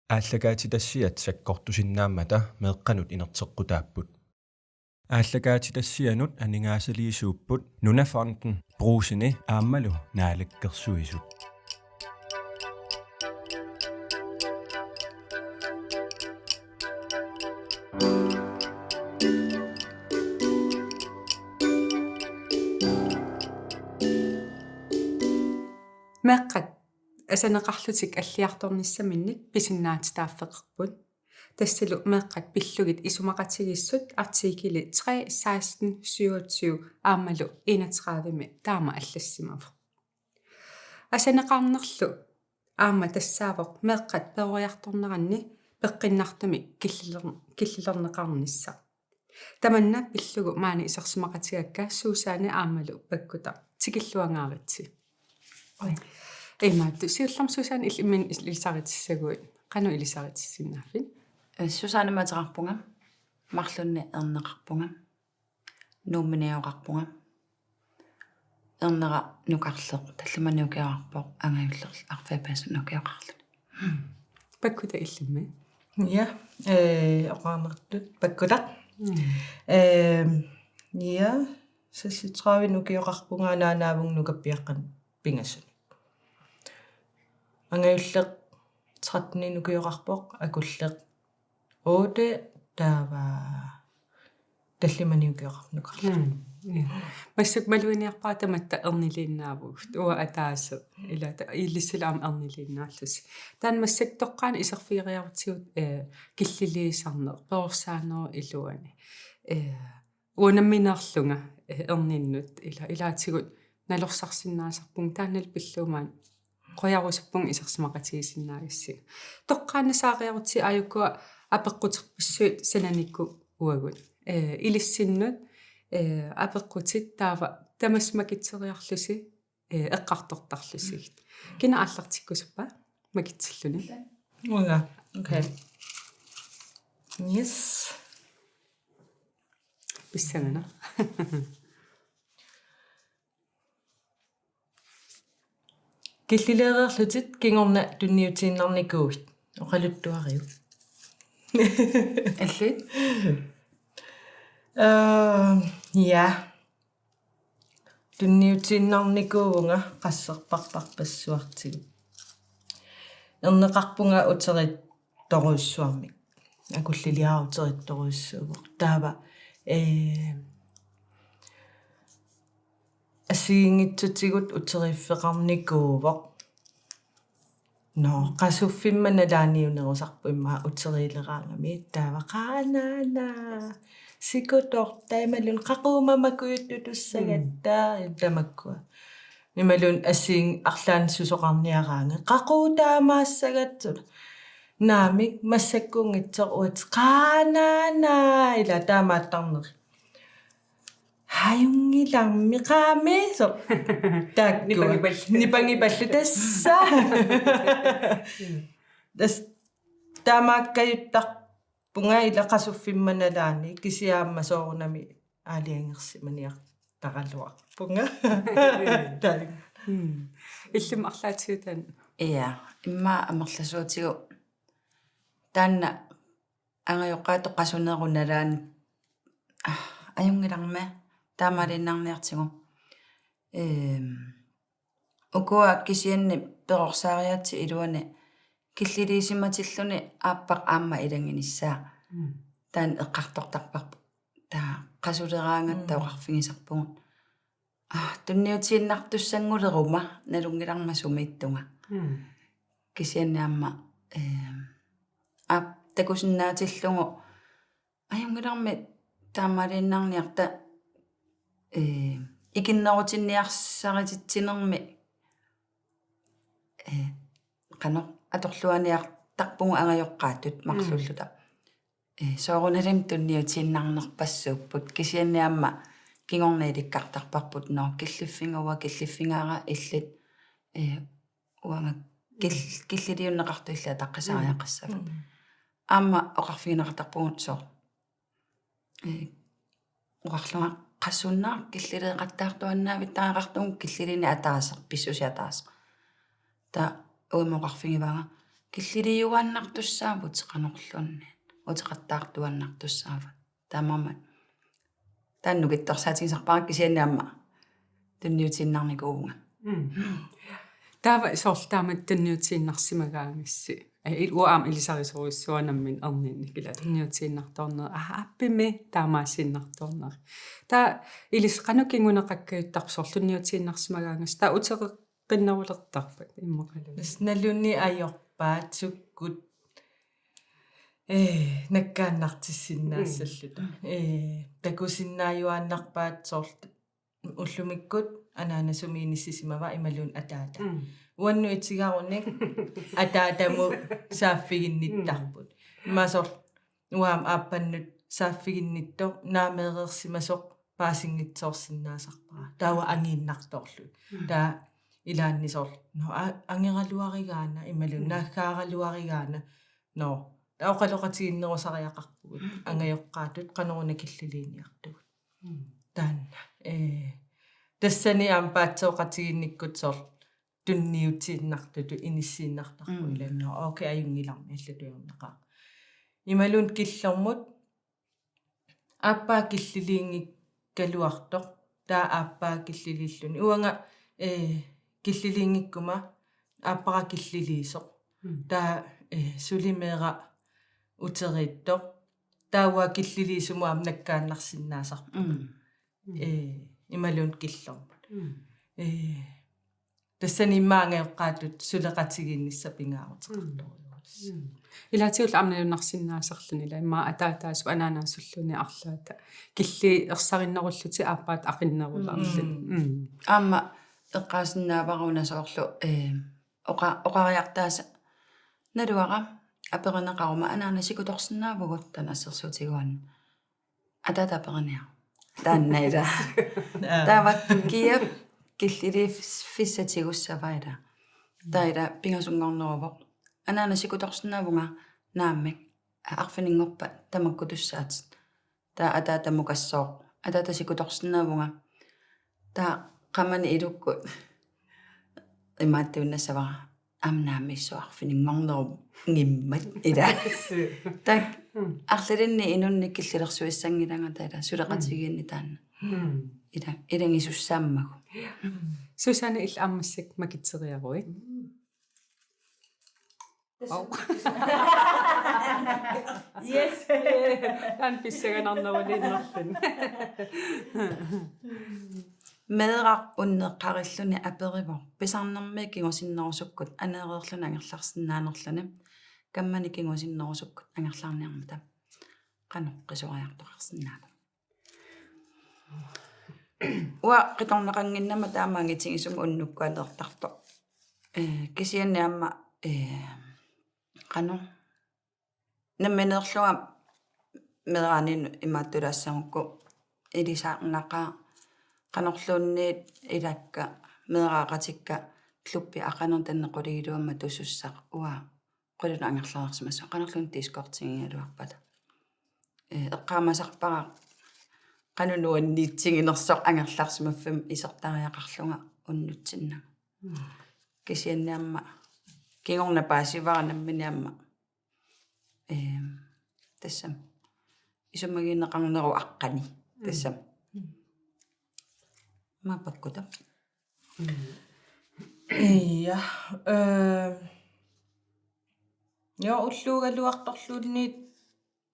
ааллагаати тассиат саккортусиннааммата меэкканут инертеққутааппут ааллагаати тассианут анингаасалиисууппут нунафонтен брусини ааммалу наалеккерсуисут меэккат асанеқарлутик аллиарторниссаминник писиннаатитааффеқарпут тассалу меэккат пиллугит исумақатигиссут артикили 3.16.27 аамалу 31-ми таама аллассимав асанеқарнерлу аама тассаавоқ меэккат перуриарторнеранни пеққиннартуми киллилернеқарнисса таманна пиллугу маани исерсимақатигакка суусаани аамалу паккута тикиллуангааритси Emma, siullам Susan ilmin ilisaritssaguit. Qanu ilisaritssinnaafin. Susanne materarpunga. Marlunne erneqarpunga. Nuummineoqarpunga. Ernera nukarleq tallumanuukiararpoq angayullerl arfaapaas nukiaqarlut. Pakkuta illimmi. Ja, oqarnertut pakkuta. Ja, sassitravi nukiaqarpunga naanaavung nukappiaqqan pingassut. Angayulleq 13 nukiaqarpoq akulleq 8 taava tallimaniukiaqarnukarlut. Massuk maluiniarpaatamatta erniliinnaavugut uа атаасеq илата иллиссалаам erniliinnaallus таан массак тоққаан исерфиириарутигут киллилиисарнеq персаанеру илуани уанамминерлунга эрниннут илаатигут налорсарсиннаасарпун тааннал пиллуумаан qoyarusupпун исерсимақатигисиннаагисси тоққааннасаариарути аюккуа апеққутерпуссуит сананикку уагут илиссиннут апеққутит таава тамасмакитсериарлуси эққартортарлусигит кина аллартиккусуппа макитсиллуни Уга, okay. Yes. биссагана Killileriarlutit kingorna tunniutiinnarnikuut oqaluttuariu. Allit? Ja. Tunniutiinnarnikuunga qasserparparpassuartigu. Erneqarpunga uterit toruissuarmik. Akulliliaruterit toruissuuvoq. Taava asiingitsutigut uteriiffeqarnikuuvoq no qasuffimmanna laaniunerusarpu imma uteriileraangami taava qaanaana sikutor taimalun qaquumamakuuttutussagatta tamakkua nimalun asiing arlaan susoqarniaraanga qaquutaamaassagatsut naamik massakkuungitsoq uat qaanaana ila taamaattarneri Hayungilarmi qaame so takku nipangipallu tassa das tamakkayuttarpunga ilaqasuffimmanalaani kisiaamma soorunami aaliangersimaniar taqalluarpunga talik illum арлаатигутан Ia, imma amerlasuutigu taanna angayuqqaatu qasunerunalaani ajungilarma taamalinnarniartigu ukua kisianni perorsaariatsi iluani killiliisimatilluni aappaq aamma ilanginissaa taan eqqartortarparpu taa qasuleraangatta oqarfigisarpugut tunniutiinnartussanguleruma nalungilarmasumiittunga kisianni aamma takusinnaatillugu ajungilarmi taamalinnarniarta ikinnerutinnniarsaritittinermi qano atorluaniartarpungu angajoqqaattut marlulluta soorunalim tunniutiinnarnerpassuupput kisianniamma kingornailikkartarparput no killiffinguwa killiffingaara illit uanga killiliunneqartu illa taqqasaariaqassava aamma oqarfigineqartarpungut soo uqarlunga qassunnaar killiliqattaartuannaavit taaqartuun killilini ataaser pissusi ataaser ta uimoqarfigivanga киллилиуааннартуссаавут сеқанерлуунни утеқартаартуаннартуссаава таамама тааннукитторсаатигисарпарак кисианнаама тунниутииннарникуунга таава соорлтаамат танниутииннарсимагаангасси уаам илисарисоруиссуанаммин эрнинни кила танниутииннарторнер аппими таамаассиннарторнер та илисқанукингунеқаккаюттарсоор танниутииннарсимагаангас та утеққиннавулертарпат иммақалу налунни аёрпаат суккут наккааннартиссиннаассаллута такусиннааюааннарпаат соорт уллумиккут анаанасумииниссисимава ималуун атаата уанну итсигаруник атаатаму сааффигинниттарпут имасор уаам ааппаннут сааффигинниттор наамеерерсимасоқ паасингитсоорсиннаасарпара таава ангииннарторлу таа илааннисоор но ангералуаригаана ималуун нааггааралуаригаана но таоқалоқатигиннерусариақарпугут ангайоққаатут қанеруна киллилииниартугут таанна тассани ампаатсооқатигинниккут соор тунниутииннартуту иниссииннартарпу иланноо окей аюнгиларми аллатуйорнеқаа ималуун киллэрмут ааппаа киллилиингик калуартоқ таа ааппаа киллилииллуни уанга киллилиингиккума ааппара киллилиисоқ таа сулимеера утериттоқ таауа киллилиисумуам наккааннарсиннаасарпу ималуун киллэрмут тассани иммаангеоққаатут сулеқатигииннисса пингаарутеқарторуус илаатигул амналуннарсиннаасарлуни ила имма атаатаасу анаанаассуллуни арлаата килли ерсариннеруллути ааппаат ақиннерулаарлут аама эққаасиннааваруна оқариартааса налуара аперинеқарума анаанасикуторсинаавгут танассерсуутигуан атаата аперинеа тааннаила таават киап киллилиф фиссатигуссавайда таида пингасунгорнеруво анаанасикуторсинаавунга нааммик арфинингорпа тамаккутуссаатит таа атаата мукассоо атаата сикуторсинаавунга таа qamani ilukku имааттууннассавара амнаамиссуарфинингорнеру ngimmat ila так арлалинни инунник киллерсуиссангиланга таала сулеқатигиинни таанна ила илангисуссааммагу сусана ил аммассак макитсериаруи yes ан писсаганарнавалиннарлун медеқар уннеққариллуни аперивор писарнэрми кигусиннерусуккут анеерерлуна ангерларсинаанерлуни каммани кигусиннерусуккут ангерлаарниармата қано қисориартоқарсинаава уа қиторнеқангиннама таамаангитигисум уннуккуалеэртарто кисианниамма қано намменерлуа медераанин имааттулаассамукку илисаақнақаа qanorluunniit ilakka meeraaqatikka tluppi aqanern tannequligilluamma tusussaq uа qulun angerlaarsimasu qanorluun tiiskortingialuarpata eqqaamasarpara qanunuanniitsinginersoq angerlaarsimaffam isertariaqarlunga unnutsinna kisianniamma kingorna paasivara namminiamma tassam isummagiinneqarneru aqqani tassam мапаккута я уллуугалуарторлуунниит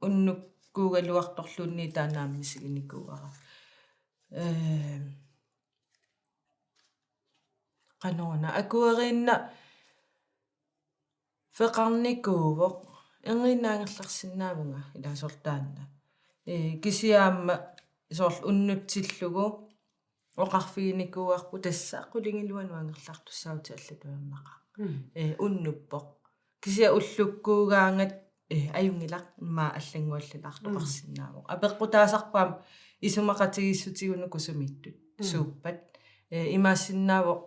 уннуккуугалуарторлуунни таанааммисигиникууара канона акуеринна феқарникуувоқ энгинаангерларсинаавунга илаасортаанна кисиаамма сорл уннутсиллугу оқарфигиникууарпу тассааққулингилуану ангерлартуссаути аллатуернаqa уннуппоқ кися уллуккуугаангат аюнгилақ имма аллангуаллалаартоқарсинаавоқ апеққутаасарпаам исумақатигиссутигуну кусумиттут сууппат имаассиннаавоқ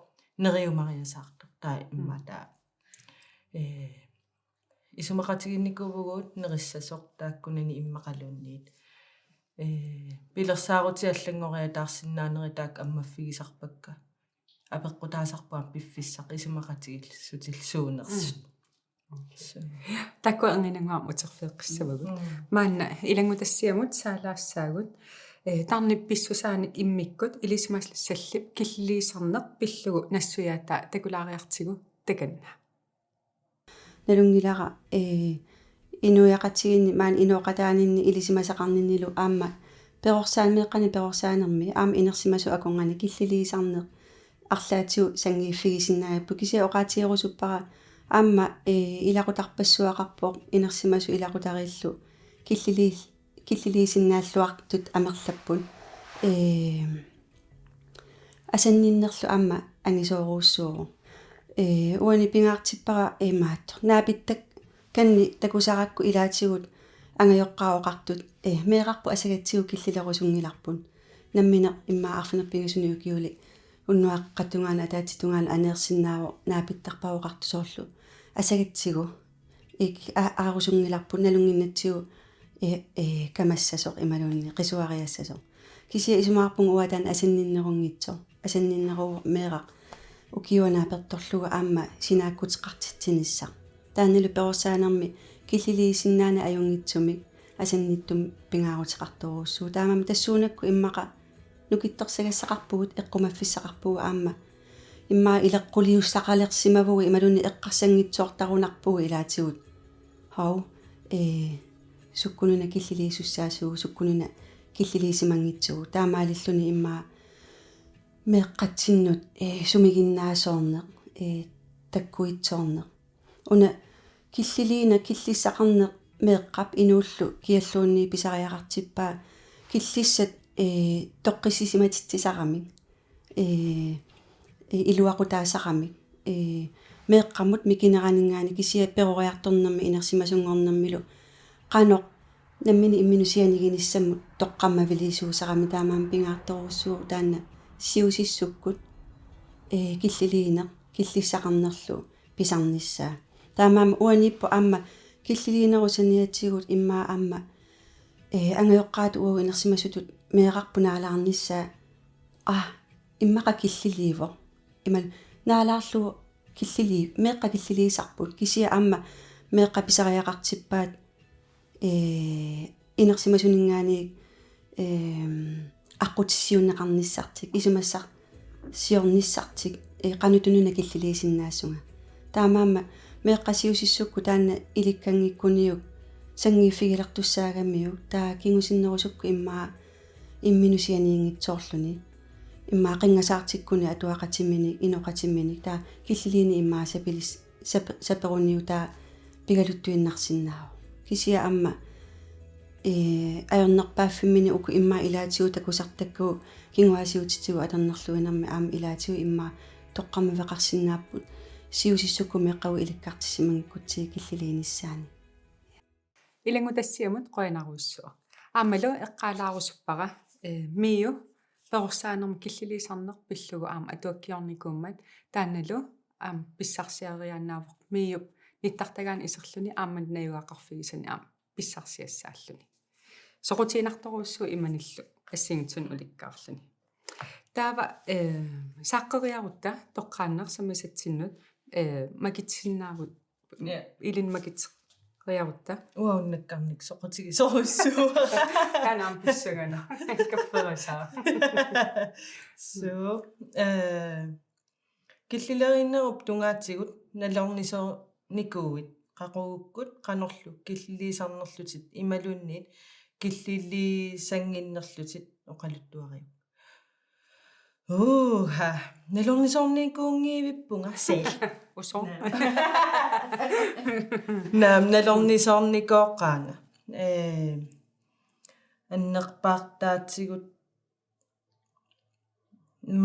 нериумариасаартоқ таа имматаа исумақатигинникуувгуут нериссасоқ тааккунани иммақалуунниит пилерсаарути аллангориатаарсинаанери таак аммаффигисарпакка апеққутаасарпаам пиффиссақ исумақатигил сутил суунерсут такку ангинангуам утерфеэққиссавагут маанна илангутассиамут саалаассаагут тарнипписсусаани иммиккут илисимаслассаллип киллилиисарнеқ пиллугу нассуяатаа такулаариартигу таканна налунгилара инуяқатигинни маан инуоқатаанинни илисимасақарниннилу аама перорсаанмеэққани перорсаанерми аама инерсимасу аконгани киллилиисарнеқ арлаатиу сангииффигисиннааппу кися оqaатиерусуппара аама илақутарпассуақарпоқ инерсимасу илақутариллу киллилиисиннааллуартут амерлаппут асанниннерлу аама ангисооруuссууру уани пингаартиппара мааттор наапиттак канни такусаракку илаатигут ангайоққаоқартут меэқарпу асагатсигу киллилерусунгиларпун намминеқ имма арфинерпингасуниукиули уннуаққатунгаана атаатитунгаана анеерсиннаавоо наапиттарпаоқартусоорлу асагатсигу аарусунгиларпун налунгиннатсигу камассасоқ ималуунни қисуариассасоқ кисия исумаарпун уатаан асанниннерунгитсоо асанниннеруу меэқақ укиуанааперторлуга аама синааккутеқартитсинissaq тааннилу перорсаанерми киллилиисиннаана аюнгитсумик асанниттум пингаарутеқарторууссуу таамами тассуунакку иммақа нукитторсагассақарпугут эққумаффиссақарпуга аама иммаа илеққулиуссақалерсимавуги ималуни эққарсангитсуартарунарпуга илаатигут хау суккунуна киллилиисуссаасуу суккунуна киллилиисимангитсугу таамаалиллуни иммаа меэққатсиннут сумигиннаасоорнеқ таккуитсоорнеқ уна киллилиина киллиссақарнеқ меэққап инууллу киаллуунни писариақартиппаа киллиссат тоққиссисиматитсисарамик илуақутаасарамик меэққамут микинеранингаани кисия перориарторнэрми инерсимасунгорнэрмилу qaноқ наммини имминусианигиниссаммут тоққаммавилисуусарами таамаам пингаарторуссуу таанна сиусиссуккут киллилиинеқ киллиссақарнерлу писарниссаа таамаама уаниппу аама киллилиинерусаниатсигут иммаа аама ангайоққаату уу инерсимасутут меэқарпунаалаарниссаа иммақа киллиливо имал наалаарлу киллили меэққа киллилиисарпут кисия аама меэққа писариақартиппаат инерсимасунингаани аққутиссиуннеқарниссартик исумассар сиорниссартик qanutунуна киллилиисиннаассунга таамаама меэққасиусиссукку таанна иликкангиккуниук сангииффигилертуссаагамиу таа кингусиннерусукку иммаа имминусианиингитсоорлуни иммаа қингасаартиккуни атуақатиммини иноқатиммини таа киллилиини иммаа сапилис саперуниу таа пигалуттуиннарсиннаава кисия амма аёрнерпааффиммини уку иммаа илаатигу такусартакку кингуасиутитигу атернерлуинарми аама илаатигу иммаа тоққамавеқарсиннааппут сиусиссукку меққаву иликкартиссимангиккутсиги киллилииниссаани илангутассиамут қоянаруссуа аамалу эққаалаарусуппара миу перорсаанерм киллилиисарнеқ пиллугу аама атуаккиорникууммат таанналу аама писсарсиарианаавоқ миу ниттартагаан исерлүни ааммат наюақарфигисани аама писсарсиассааллуни соқутиинарторуссу иманиллу ассингитсун уликкаарлуни таава сааққариарутта тоққааннерсамасатсиннут макитсиннаагут илин макитсеқриарутта уауннаккарник соқутигисоруссуу канаам писсагана кафферасаа so киллилериннеруп тунгаатсигут налорнисо никууит qaqugukut qanorlu killiliisarnerlutit imalunniit killiliisangиннерлутит oqaluttuariu налорнисорникуунгиивиппунга сээ усоо налорнисорникооqqaanga аннерпаартаатсигут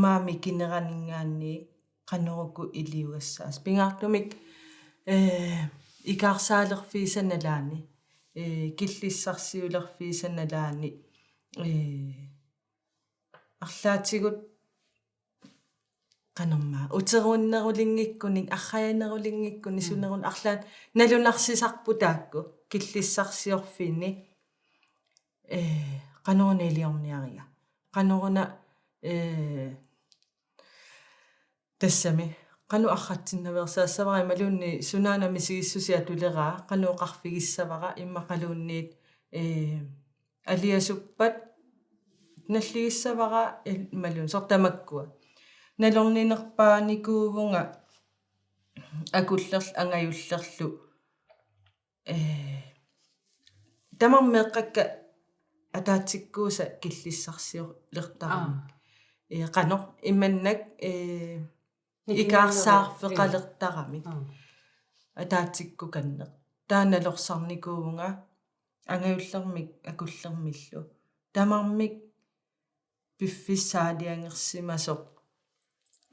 маами кинеранингаанни qanorukku iliuassаас pingaartumik икаарсаалерфиисаналаани киллиссарсиулерфиисаналаани арлаатигут канамма утерууннерулингиккуник арраянерулингиккуни сунерун арлаат налунарсисарпу таакку киллиссарсиорфини канорунилиорниарига каноруна тассами qanu arratsinnaversaasavara malunni sunaana misigissusiatuleraa qanuuqarfigissavara immaqaluunniit aliasuppat nalligissavara malun sortamakkua nalorninerpaanikuuvunga akullerl angajullerlu tamarmeeqqakka ataatikkuusa killissarsiulertaram qanor immannak ikaarsaarfeqalertarami ataatikku kanneq taanalorsarnikuuvunga angajullermik akullermillu tamarmik piffissaaliangersimasoq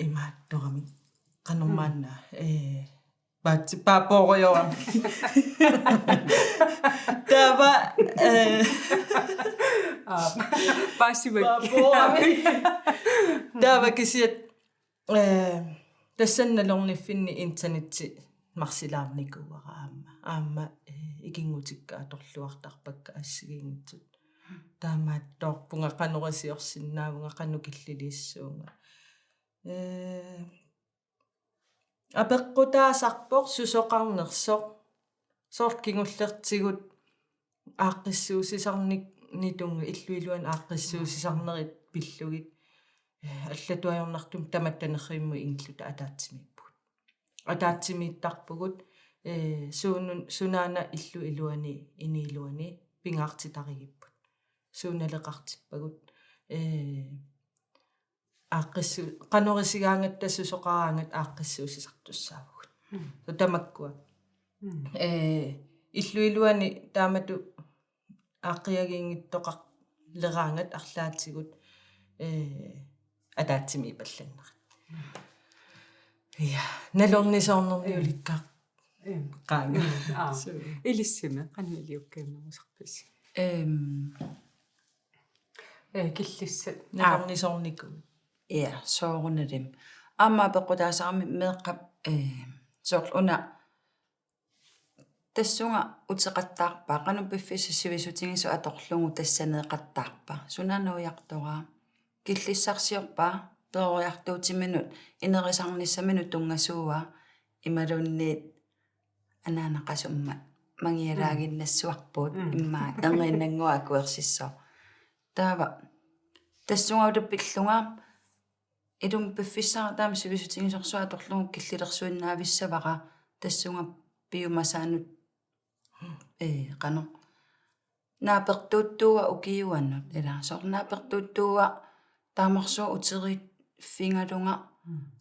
imaattorami qanormaanna paappoqoyoram tava Passivat. tava kisiat тассанналорниффинни интернетти марсилаарникууара аама игингутиккааторлуартарпакка ассигингитсут таамаатторпунга канорисиорсиннаавунга канукиллилииссуунга апеққутаасарпор сусоқарнерсоқ сооркингуллертигут ааққиссуусисарник нитунга иллуилуан ааққиссуусисарнерит пиллугит аллатуajornartum таматтанерримму инглута атаатсимиппут атаатсимииттарпугут сунаана иллу илуани иниилуани пингаартитаригиппут сууналеқартиппагут ааққиссу канорисигаангат тассусоқараангат ааққиссуусисартуссаавгут тамаккуа иллуилуани таамату ааққиагиингиттоқар лераангат арлаатсигут атаатсими палланнера я налорнисоорнерниуликкаа qaanga Илиссиме канилиуккаамагусарпис киллиссат налорнисоорнику ja soorunalим аама пеққутаасарами меэққап соорлуна тассунга утеқаттаарпаа кануппиффиссивисутингису аторлугу тассанеэқаттаарпа сунануиартораа киллиссарсиорпаа перориартуутиминут инерисарниссаминут тунгасууа ималунниит анаанақасумма мангиалаагиннассуарпуут иммаа эрниннангуа акуерсиссоо таава тассунгаутаппиллунгаа идум пиффиссаа таама сивисутингисорсуа аторлугу киллилерсуиннаависсавара тассунга пиумасаанут qano naapertuuttuuga ukiuannut ila sornaapertuuttuuga taamarsu uterit fingalunga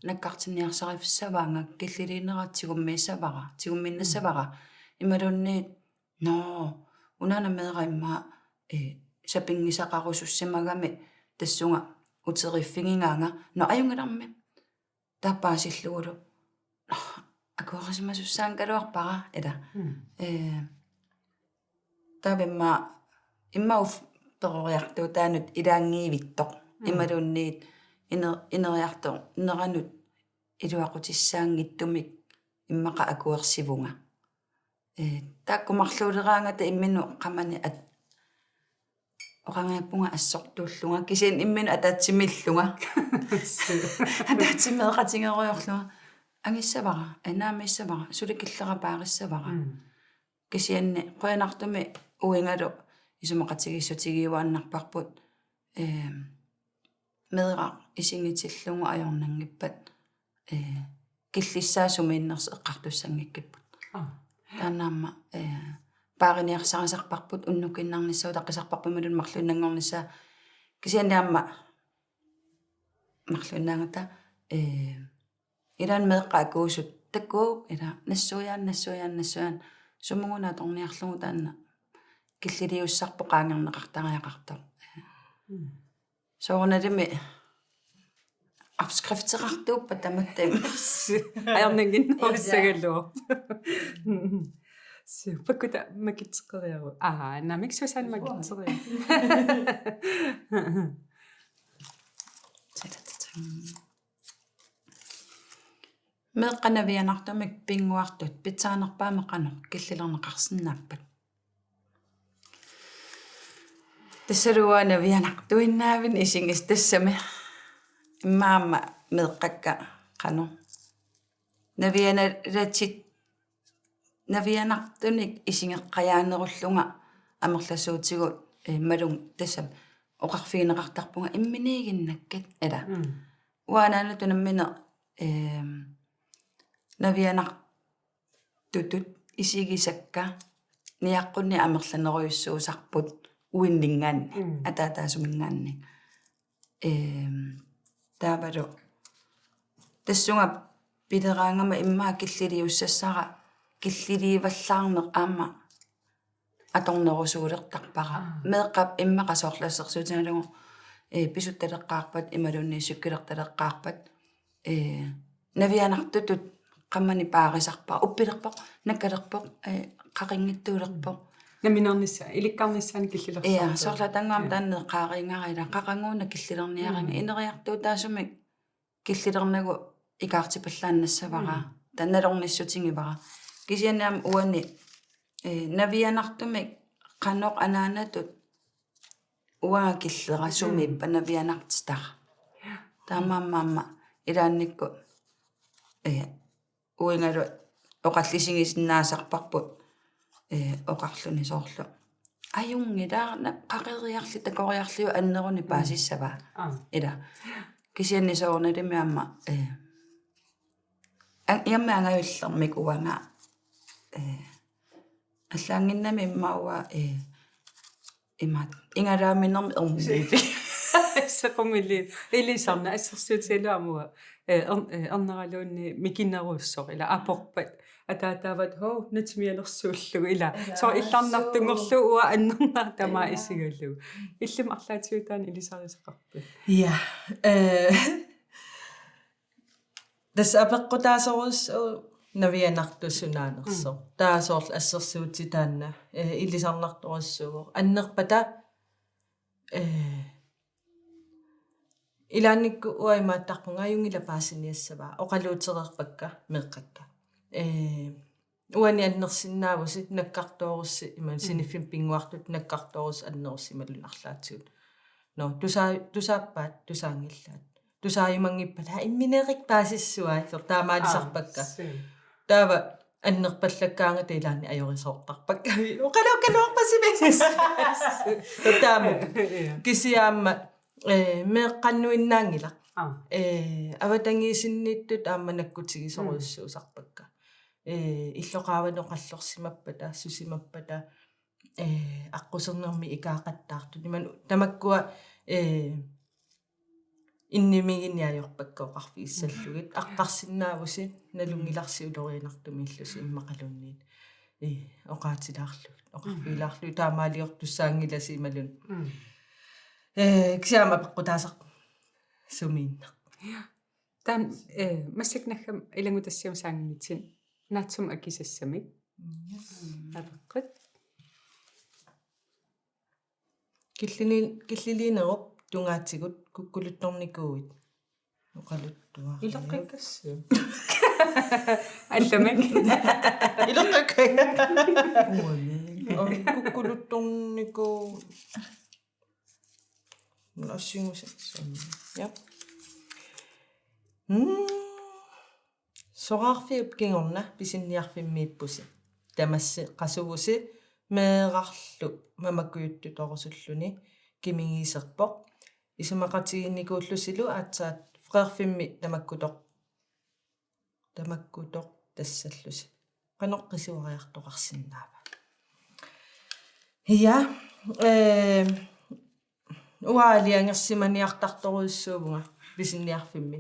nakkartiniarsarifissavaanga killiliineratigummiissavara tigumminnassavara imalunniit no unana meera imma sapingisaqarusussimagami tassunga uteriffingingaanga no ajungalarmi taappaasillugulu акуарисимасуссаангалуарпара ила тавемма иммауф перориартуу таанут илаангиивиттоқ ималунниит инериартоо неранут илуақутиссаангиттумик иммақа акуерсивунга тааккумарлуулераангата иммину қамани орангаппунга ассортууллунга кисин иммину атаатсимиллунга атаатсимеэқатингеруйорлунга ангиссавара анаамиссавара суликиллерапаариссавара кисианни қоянартуми уингалу исумақатигиссутигиуааннарпарпут медера исингитиллунга ajornanngippat киллиссаасумииннерс эққартуссангиккиппут тааннаама паарiniarsarasarparput уннукиннарниссау таққисарпарпималун марлуннангорнissaa кисианниамма марлуннаангата илан меэққаакуусут таккуу ила нассуяан сумугуна торниарлугу таанна киллилиуссарпо qaangerneqartariaqartoq соорналими абскрифтерартууппа таматтам ajornanginnuussагалуо пакута макитсеқериару намик сусан макитсериа меэққанавианартумик пингуартут питсаанерпаамеқано киллилернеқарсинааппат тассалуаанавианартуиннаавин исингис тассами имаама меэққакка қано navianartunik isingеққаяанеруллунга амерласуутигу малун тассам оқарфигинеқартарпунга имминигиннаккат ала уанаана тунаммина навианартутут исигисакка ниаққунни амерланеруйуссуусарпут уиннингаанни атаатаасумингаанни таавалу тассунга пидераангама иммаа киллилиуссассара киллиливаллаарнеқ аама аторнерусуулертарпара меэққап иммақасоорлассерсуутиналугу писутталеққарпат ималунни суккилерталеққарпат навианартутут qamani paarisarpa uppilерпоq наккалерпоq qaqinngittuulerpoq наминернисса иликкарниссаани киллилерсаа сорла тангаам таанне qaaringarila qaqanguuna киллилерниаринга инериартуу таасумик киллилернагу икаартипаллааннассавара танналорниссутингивара кисианаам уани навианартумик qanoq anaanatut уаа киллерасуми панавианартитара таамаамаама илаанникку уингалу оқаллисигисиннаасарпарпут оқарлуни соорлу аюнгилаарна қақериарли такориарлиу аннеруни паасиссава ила кисианни соорналимиамма ямма ангаюллермик уанга аллаангиннами иммауа имат ингалааминерми ермули сақумили илисарна ассерсуутилуамуа эрнералуунни микиннеруussor ила апорпат атаатаават хоо натимиалерсууллугу ила соо илларнартунгорлу уа аннернаа тамаа исигаллугу иллим арлаатиутаани илисарисеқарпу ja das апеққутаасоруссу навианартуссунааnerсо таасоорл ассерсуутитаанна илисарнартуруссугу аннерпата илаанникку уаймааттарпунга аюнгила паасиниассава оқалуутерерпакка меққакка уани аннерсиннаавуси наккарторусси иман синиффин пингуартут наккарторус аннерусималун арлаатсуут но тусааппаат тусаангиллаат тусааюмангиппала имминерик паасиссуаа таамаалисарпакка таава аннерпаллаккаанга таилаани ajorисоортарпакка оқалууккалуарпасимис таама кисиаама меэққаннуиннаангила аватангиисиннииттут аамманаккутигисоруссуусарпакка иллоқаавано қаллорсимаппата сусимаппата аққусернерми икаақаттаарту ниман тамаккуа иннимигиниаёрпакка оқарфигиссаллугит аққарсинаавуси налунгиларсиулориинартуми иллуси иммақалунниит оқаатилаарлугит оқарфигилаарлуи таамаалиортуссаангиласи ималун кисяама пеққутаасақ сумииннақ тан массакнахам илангутассиум саангитсин наатсум акисассамик апеққат киллилинеруп тунгаатсигут куккулутторникууит оқалуттуа илоққиккассу алламак илоққикка куккулутторникуу нассингусатсам я сораарфиуп кингорна писинниарфиммииппуси тамасси қасугуси меэрарлу мамаккуйутту торусуллуни кимигисерпоқ исумақатигинникууллусилу аатсаат фреерфимми тамаккутоқ тассаллуси каноққисуариартоқарсинаава я уаалиангерсиманиартарторуйссуувнга писинниарфимми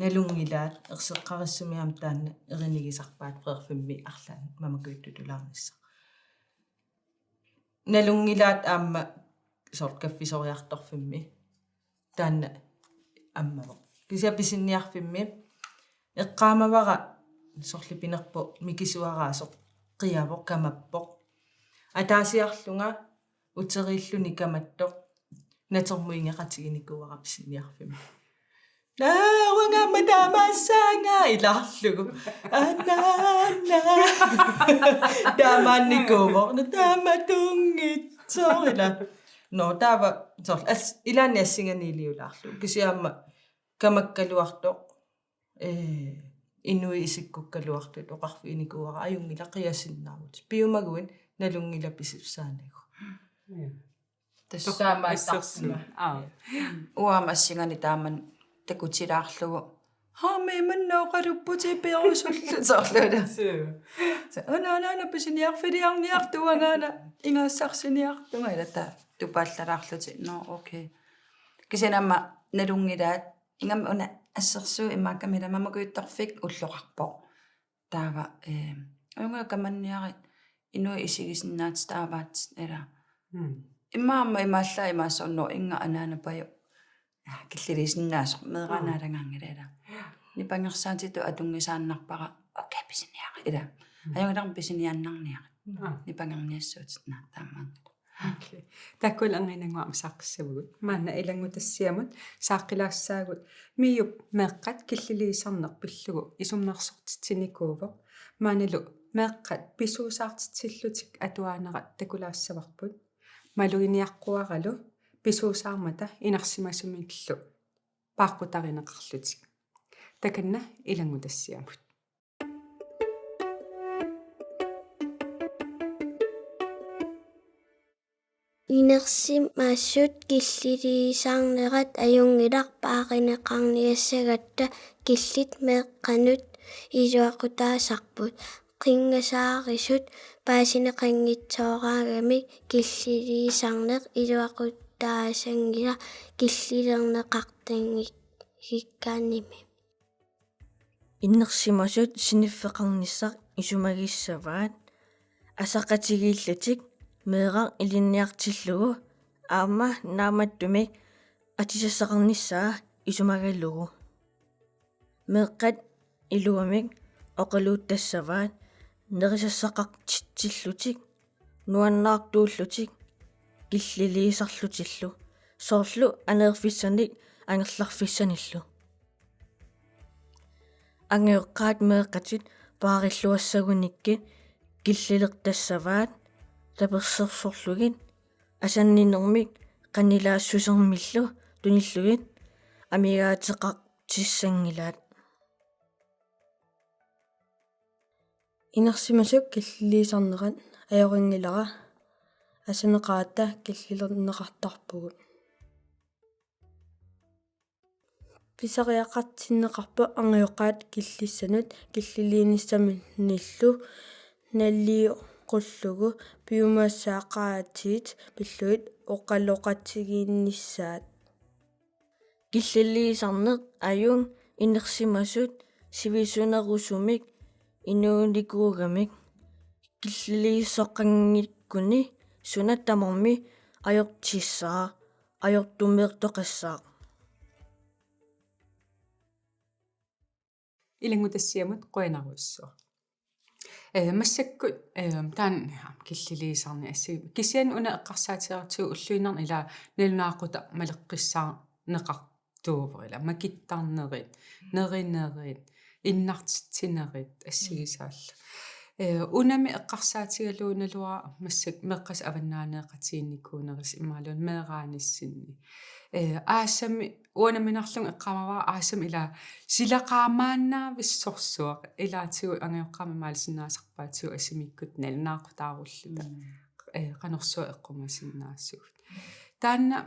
налунгилаат ерсеққариссумиам таанна эринигисарпаат фреерфимми арлаан мамакуиттутулаарнисса налунгилаат аама сорт каффисориарторфимми таанна аммаво кися писинниарфимми эққаамавара сорлипинерпо микисуараасоқ қиавоқ камаппоқ атаасиарлунга утерииллуни каматтоқ натермуингеқатигиникуара писинниарфимми уангаамматаамаассаангаа илаарлугу анаана таамаанникуувор тааматунгитсорила но таава сорл ас илаани ассинганиилиулаарлу кисиаама камаккалуартоқ inui isikkukkaluartut oqarfiinikuara ajungila qiasinnaarut piumaguin nalungila pisipsaanigu таама иссерсуа уамассигани тааман такутилаарлугу хаамеиманнаоқалуппути перусуллу соорлуна анаана писиниарфилиарниартуангаана ингаассарсиниартунга илата тупааллалаарлути но окей кисенамма налунгилаат ингам уна ассерсуу имааккамила мамакуиттарфик уллоқарпо таава унга каманниарит инуи исигисиннаат тааваат эла имаама имааллаа имаассорно инга анаанапаю киллилисиннаасо меэранаалагангилала нипангерсаатиту атунгисааннарпара окей писиниара ила аюнгаларм писинианнарниара нипангерниассуутитна таамаан окей таккулангинангуама сааққиссавгут маанна илангутассиамут сааққилаассаагут миюп меэққат киллилисарнеқ пиллугу исумнерсортитсиникуувоқ maaнаlu meeqqat pisuusaartitsillуtik atuaanерат такулаассаварпут малугиниаққуараlu писуусаармата инарсимасумиллу пааққутаринеқарлутик таканна илангутассиамут Inersimassut killiliisarnerat ajungilaqpaaqinеқарниассагатта киллит меэққанут исуақутаасарпут qingasaarisut paasineqanngitsooraagamik killiliisarneq isuaqutaasangila killilернеқартангик хиккааними иннерсимасут синиффеқарниссақ исумагиссаваат асақатигииллутик меэрар илинниартиллугу аама нааматтумик атисассақарниссаа исумагаллугу меэққат илуамик оқалууттассаваат нерисассақартиллутик нуаннаартууллутик киллилиисарлутиллу соорлу анеерфиссаник ангерларфиссаниллу ангеэққаат меэққатит паариллуассагуникки киллилертассаваат таперсерсорлугит асаннинермик qannilaassусермиллу туниллугит амигаатеқар тиссангилаат инерсимасук киллилиисарнерат аёрингилара асанеқаата киллилернеқартарпугут писариақартиннеқарпу ангиоққаат киллиссанут киллилииниссаминниллу наллио qullugu piumassaaqaatiit pilluit oqalloqatigииннissaat киллилиисарнеқ аюн инерсимасут сивисунерусумик инууликуугамик киллилииссоққангиккуни сунаттаморми ajortissаа ajortumeertoqassаа илангутассиамут қуинаруссуа массаккут таан киллилиисарни асси кисиан уна эққарсаатиартигу уллуинарни ила налунааққута малеққиссаа неқартуувэрила макиттарнерит неринерит иннартитсинерит ассигисаалла унами эққарсаатигалууналуа массак меққас аваннаанеқатиинникуунерис имаалуун меэрааниссинни аасами уанаминарлун эққамава аасам ила силақаамааннаа виссорсуақ илаатигу ангиоққама маалсинаасарпаатигу асимиккут налунааққутааруллута қанерсуа эққумасиннаассугут таанна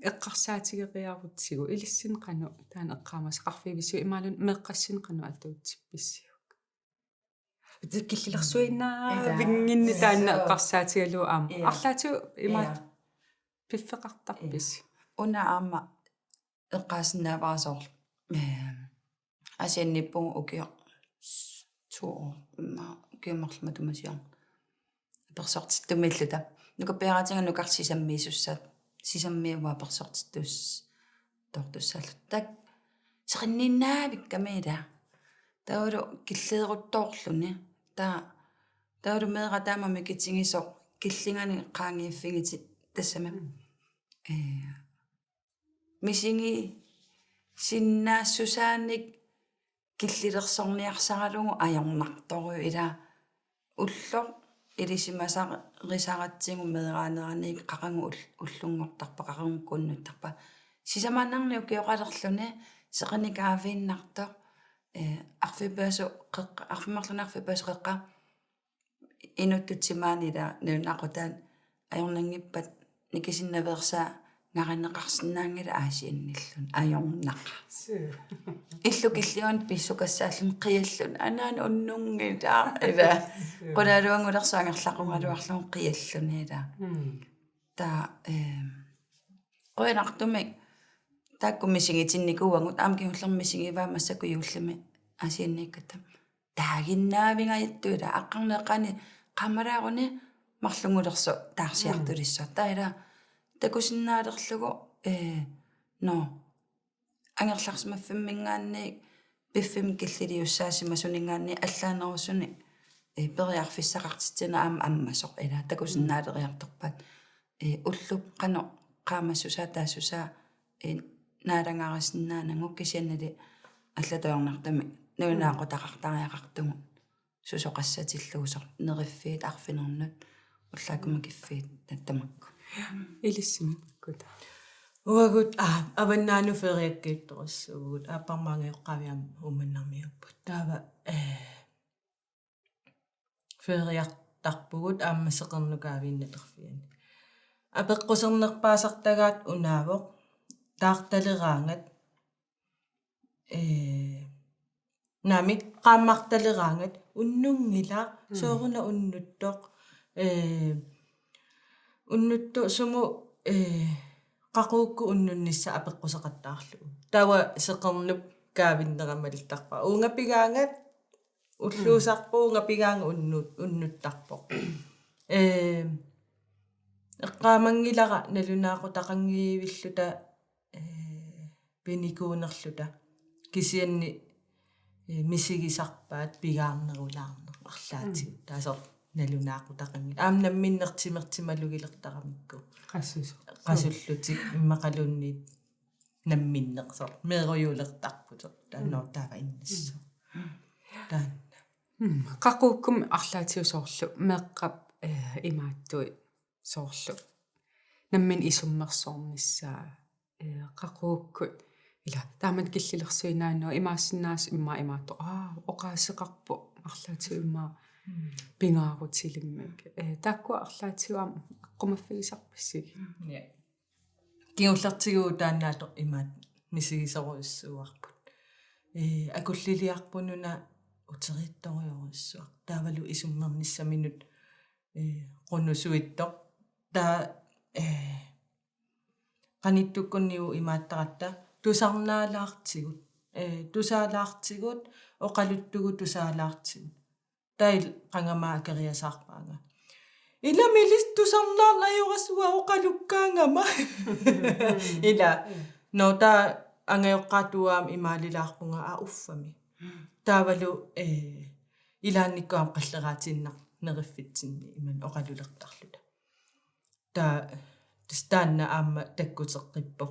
эққарсаатигериарутсигу илиссин қану таан эққамас қарфивису имаалун меққассин қану атуутсипписсиук киллилерсуиннаа вингинни таанна эққарсаатигалуу аама арлаатигу имаат пиффеқартарпис уна аама эққаасиннааварасоор асианниппугу укио тоо укиумарлма тумасиар персортиттумиллута нукаппиаратинга нукарсисаммиисуссаат сисаммиуа персортиттус тортуссаалу так сеқинниннаавиккамиила таулу киллеерутторлуни таулу меэра таамами китсигисо киллингани qaangiiffigiti тассама мисинги синнаассусааник киллилерсорниарсаралугу аёрнартору ила улло илисимасарисаратсигу меэраанераник qaqangu уллунгортарпа qaqangukkunnuttarpa сисамааннарниу киоqalерлуни сеқаникаафииннартоо арфипаасо қеққа арфимарлунаарфипаасо қеққа инуттутсимаанила нуунақутаан ajornangippat nikisinnavерсаа ngarinneqarsinnaangila aasiannillun ajornaqa illu killiun pissukassaallun qiyallun anaana unnungila ila qulaaluangulersaangerlaqungaluarluun qiyallun ila ta qoinartumik taakkummisingitinnikuuangut aamkihullermisingivaama massakuyuullami aasianniikkatam taaginnaavingajattuila aqqarneqqani qamalaaruni марлунгулерсо таарсиартулиссо таила такусиннаалерлугу но ангерларсмаффиммингаанни пиффим киллилиуссаасима сунингаанни аллаанерусуни периарфиссақартитсина аама аммасоқ ила такусиннаалериарторпат уллуп қано qaamassусаа таассусаа наалангарассиннаанангу кисианнали аллатуарнартами нунаақутақартариақартугу сусоқассатиллуусоқ нериффиит арфинернут уллаакума киффиит таттамакку илиссимиккута уагут аваннаану фериаккиитторуссуугут ааппармаангеоққавиам уманнармиуппут таава фериартарпугут ааммасеқернукаавииннатерфиани апеққусернерпаасартагаат унаавоқ таарталераангат нами qaammartaleraangat unnungila sooruna unnuttoq unnuttu sumu qaquukku unnunnissa apeqquseqattaarlugu tawa seqernup kaavinneramalittarpa uungapigaangat уллуусарпуу унгапигаанга уннуттарпоq эққаамангилара налунаақутақангиивиллута пиникуунерлута кисианни мисигисарпаат пигаарнерулаарнер арлаатигут таасоо налунаақутақанги намминнертимертималугилертарамикку qassullutик иммақалуунниит намминнерсор мероюлертарпутер тааннортаава иннассо таан qaqukkum arlaatiusooрлу meeqqap imaаттui sooрлу nammin isummersoornissaa qaquukkut ila taamat killilерсуинааннуа имаассинаас имаатто оqaaseqarpu арлаатиумmaa пингаарутилиммак тааккуа арлаатиуам аққумаффигисарпассиг киуллартигуу тааннаато имаат мисигисоруиссууарпут акуллилиарпунуна утеритториоруссуар таавалу исуммерниссаминут qunnusuittoq taa qanitukkunniu imaattaratта тусаалаартигут оқалуттугу тусаалаартигут таил qangamaa кериасаарпаанга иламилис тусарнаарлаюрасуа оқалуккаангама ила нота ангеоққаатуаам имаалилаарпунга уффами таавалу илаанниккуам қаллераатиннар нериффитсинни иман оқалулертарлута та тстанна аама таккутеққиппо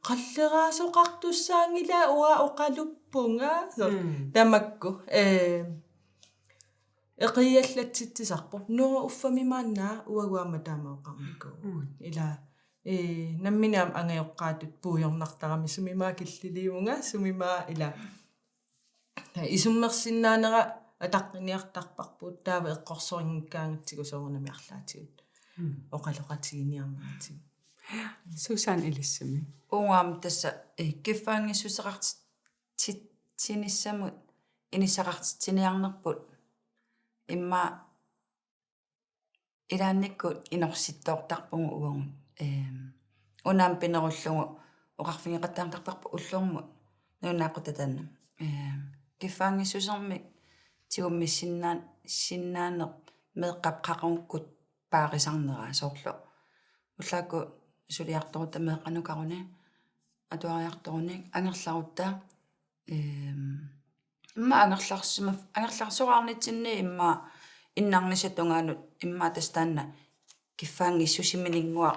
қаллераасоқартуссаангила уа оқалуппунга тамакку эқиаллатситсисарпо нуа уффами мааннаа уагуама таамаоқармикку ила намминаам ангеоққаатут пуйорнартарами сумимаа киллилиунга сумимаа ила исуммерсиннаанера атаққиниартарпарпут таава эққорсорингкаангатсигу соорунами арлаатигут оқалоқатигиниарнаатиг сусан илиссами унгам тасса киффаангиссусеқартитсиниссамут инисақартитсиниарнерпут имма илаанниккут инорситтоортарпугу уангут унаам пинеруллугу оқарфингеқаттаартарпарпу уллуормут нунаақутатаанна киффаангиссусермик тигумми синнаанер меэққап қақунгкут паарисарнераа соорлу уллаакку сулиарторута меэққанукаруни атуариарторуник ангерларутта имма ангерларсораарнитсинни имма иннарнисатунгаанут имма тастаанна киффаангиссусиминингуа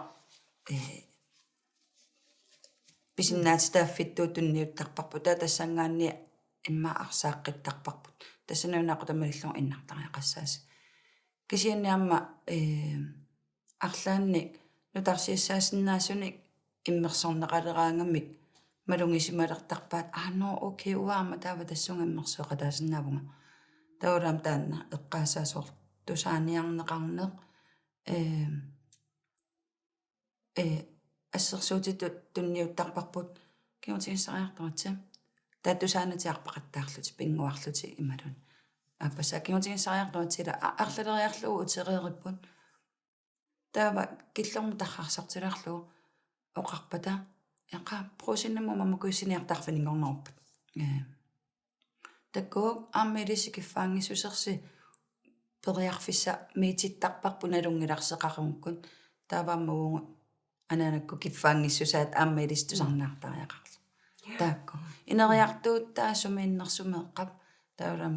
писиннаатитааффиттуутунниуттарпарпу таатассангаанни имма арсааққиттарпарпут тассанунаақутамалиллугу иннартариақассаас кисианниамма арлаанник нутарсиассаасиннаасуник иммерсорнеқалераангамик малунгисималертарпаат но окей уаама таава тассунgammersuqataasinnavunga таулаам таанна эққаасаасоор тусааниарнеқарнеқ ассерсуутитут тунниуттарпарпут киутигиссариартуатсам тааттусаанатиарпақаттаарлути пингуарлути ималун аппаса киутигиссариартуатсила арлалериарлугу утереериппут таава киллерму тархарсартилаарлугу оқарпата яқа просиннаму мамакуиссиниартарфанингорнерпут таккоо аммилисикиффаангиссусерси периарфисса миититтарпарпу налунгиларсеқарумуккун таавааммагунгу анаанакку киффаангиссусаат аммилистусарнаартариақарлу таакку инериартуутаа сумииннерсумеэққап таулам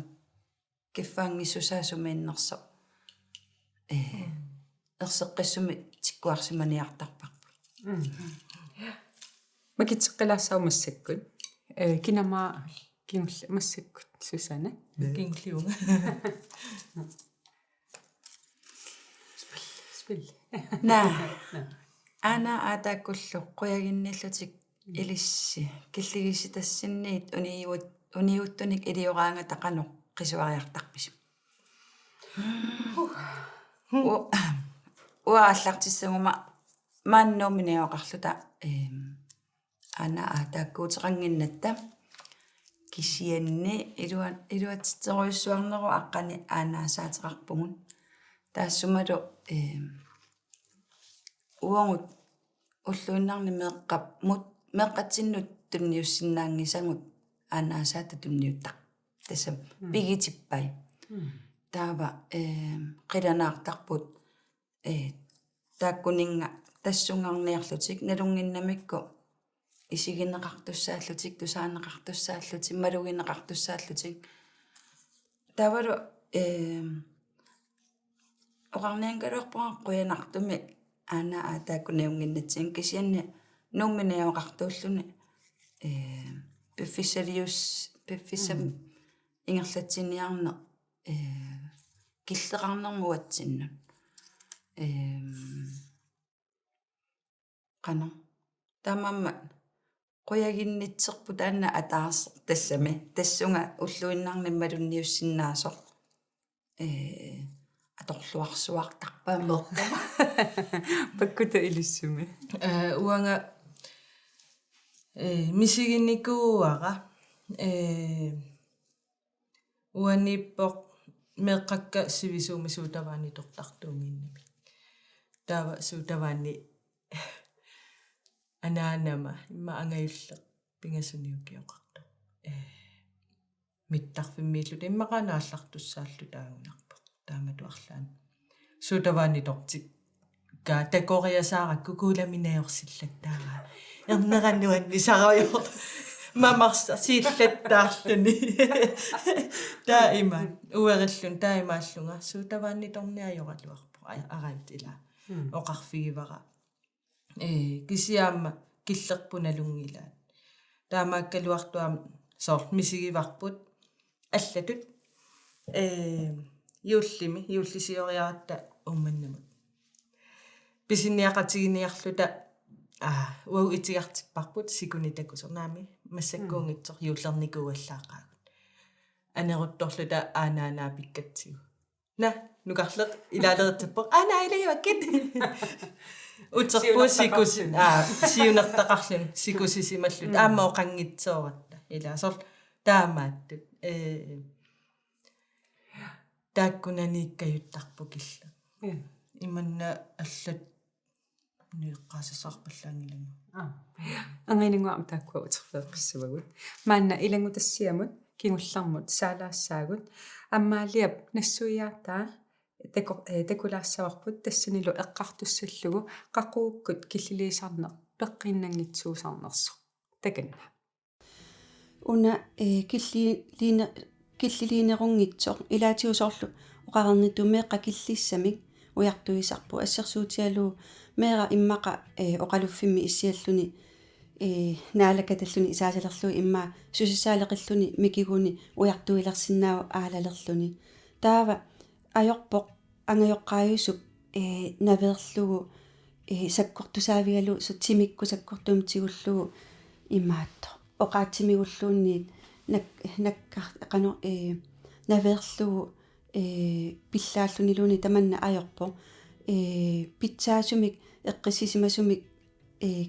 киффаангиссусаа сумииннерсо ерсеққиссуми тиккуарсиманиартарпарпу макитсеққилаассаумассаккут кинамаа кинулла массаккут сусана кинглиунга спил на ана атаккуллу қуягинниллутик илисси киллигиситассинниит униуттуник илиораанга тақано қисуариартарписим уааллартиссагума мааннууминиоқарлута ана атаккуутеқангиннатта кисианни илуатситеруиссуарнеру аққани аанаасаатеқарпугун таассумалу уангут уллуиннарни меэққап меэққатсиннут тунниуссиннаангисангут аанаасаата тунниуттақ тассам пигитиппай таава қиланаартарпут тааккунинга тассунгарниарлутик налунгиннамикку исигинеқартуссааллутик тусаанеқартуссааллутик малугинеқартуссааллутик тавалу оқарниангалуарпуа қуянартуми ана атааккунеунгиннатсин кисианни нуумминиаоқартууллуни пиффисам ингерлатсиниарне киллеқарнермуатсиннут қана тамамма қуягиннитсерпу таанна атаарс тассами тассунга уллуиннарниммалунниуссиннаасор аторлуарсуартарпаамеэққама паккута илиссуми уанга мисигинникууара уаниппоқ меэққакка сивисууми суутаваани тортартуумииннами таава суутаваани анаанама имма ангаюлле пингасуниукиоқарто миттарфиммииллут иммақанааллартуссааллу таагунарпо тааматуарлаан суутаваани тортик ка такориасааракку кууламинаёрсиллаттаара ернераннуан нисараёр мамарса сииллаттаарлуни таиман уериллун таимааллунга суутаваани торниаёралуарпо араит ила оқарфигивара кисиаама киллерпуналунгилаат таамааккалуартуам соор мисигиварпут аллатут юуллисиориаратта умманнамут писинниақатигиниарлута уау итигартиппарпут сикуни такусернаами массаккуунгитсор юуллерникууаллаақаагут анерутторлута аанаанаа-пиккатсигу на нукарлеқ илаалеритсаппоқ анаилаюаккит утерпуу сикуси сиунертақарлун сикусисималлут аама оқангитсооратта илаасор таамааттут тааккунанииккаюттарпу килла иманна аллат ниэққаасасаарпаллаангилама ангинингуам тааккуа утерфеэққиссуагут маанна илангутассиамут кигуллармут саалаассаагут аммаалиап нассуиаартаа такулаассаварпут тассанилу эққартуссаллугу қақууккут киллилисарнеқ пеққиннангитсуусарнерсо таканна уна киллилинерунгитсоо илаатиусоорлу оқарернитумеэққа киллиссамик уяртуисарпу ассерсуутиалу меера иммақа оқалуффимми иссиаллуни наалакаталлуни исаасалерлуи имма сусисаалеқиллуни микигуни уяртуилерсинаау аалалерлуни таава ajorpoq angajorqaayusuk naveerlugu sakkortusaavigalu sutsimikku sakkortumtigullugu имаатто оқаатимигуллуунниит наккар qanu наверлугу пиллааллунилууни таманна аёрпо питсаасумик эққиссисимасумик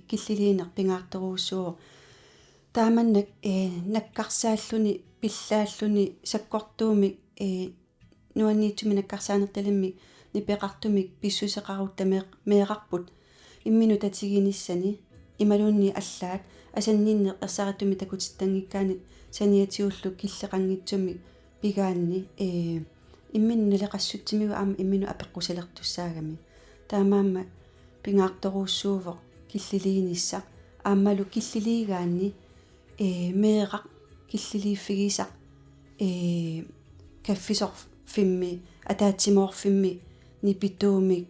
киллилиинер пингаарторуussуо тааманнак наккарсааллуни пиллааллуни саккортуумик нуанниитсуми наккарсаанерталиммик нипеқартумик писсусеқарутта меэқарпут иммину татигиниссани ималуунни аллаат асаннинне ерсаритуми такутиттангиккаани саниатиуллу киллеқангитсуми пигаанни иммину налеқассутсимигу аама иммину апеққусалертуссаагами таамаама пингаарторуuссуувоқ киллилиинисса ааммалу киллилиигаанни меэқақ киллилииффигисақ каффисорфимми атаатсимоорфимми нипитуумик